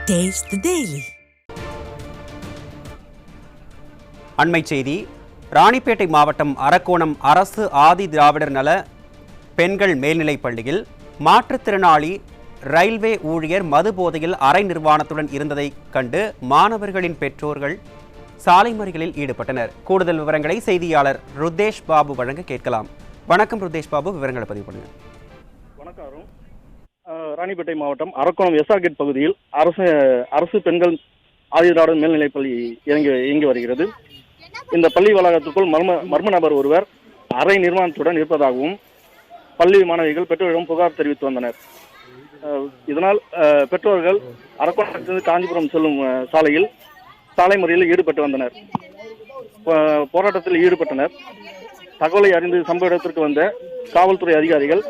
Taste the Daily. அண்மை செய்தி. ராணிப்பேட்டை மாவட்டம் அரக்கோணம் அரசு ஆதி திராவிடர் நல பெண்கள் மேல்நிலைப் பள்ளியில் மாற்றுத்திறனாளி ரயில்வே ஊழியர் மது போதையில் அரை நிர்வாணத்துடன் இருந்ததை கண்டு மாணவர்களின் பெற்றோர்கள் சாலை மறியலில் ஈடுபட்டனர். கூடுதல் விவரங்களை செய்தியாளர் ருதேஷ் பாபு வழங்க கேட்கலாம். வணக்கம் ருதேஷ் பாபு, விவரங்களை பதிவு பண்ணுங்க. வணக்கம். ராணிப்பேட்டை மாவட்டம் அரக்கோணம் எஸ்ஆர் கேட் பகுதியில் அரசு பெண்கள் ஆதி திராவிடர் மேல்நிலைப் பள்ளி இயங்கி வருகிறது. இந்த பள்ளி வளாகத்திற்குள் மர்ம நபர் ஒருவர் அரை நிர்வாணத்துடன் இருப்பதாகவும் பள்ளி மாணவிகள் பெற்றோரிடம் புகார் தெரிவித்து வந்தனர். இதனால் பெற்றோர்கள் அரக்கோணத்திலிருந்து காஞ்சிபுரம் செல்லும் சாலையில் சாலை மறியலில் ஈடுபட்டு வந்தனர். போராட்டத்தில் ஈடுபட்டனர். தகவலை அறிந்து சம்பவ இடத்திற்கு வந்த காவல்துறை அதிகாரிகள்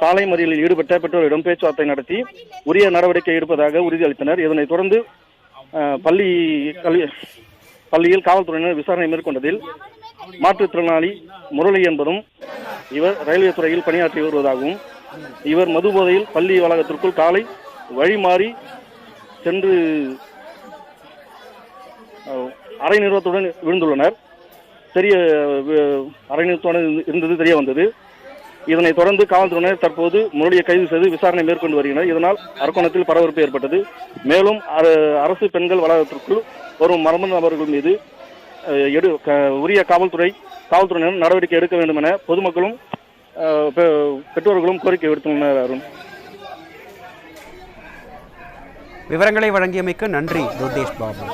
சாலை மறியலில் ஈடுபட்ட பெற்றோரிடம் பேச்சுவார்த்தை நடத்தி உரிய நடவடிக்கை எடுப்பதாக உறுதியளித்தனர். இதனைத் தொடர்ந்து பள்ளியில் காவல்துறையினர் விசாரணை மேற்கொண்டதில் மாற்றுத்திறனாளி முரளி என்பதும் இவர் ரயில்வே துறையில் பணியாற்றி வருவதாகவும் இவர் மது போதையில் பள்ளி வளாகத்திற்குள் காலை வழி மாறி சென்று அரை நிர்வாணத்துடன் விழுந்துள்ளனர். அரை நிர்வாணத்துடன் இருந்தது தெரிய வந்தது. இதனைத் தொடர்ந்து காவல்துறையினர் தற்போது முரளியை கைது செய்து விசாரணை மேற்கொண்டு வருகின்றனர். இதனால் அரக்கோணத்தில் பரபரப்பு ஏற்பட்டது. மேலும் அரசு பெண்கள் வளாகத்திற்குள் வரும் மர்ம நபர்கள் மீது உரிய காவல்துறையினர் நடவடிக்கை எடுக்க வேண்டும் என பொதுமக்களும் பெற்றோர்களும் கோரிக்கை விடுத்துள்ளனர். விவரங்களை வழங்கியமைக்கு நன்றி ருதேஷ் பாபு.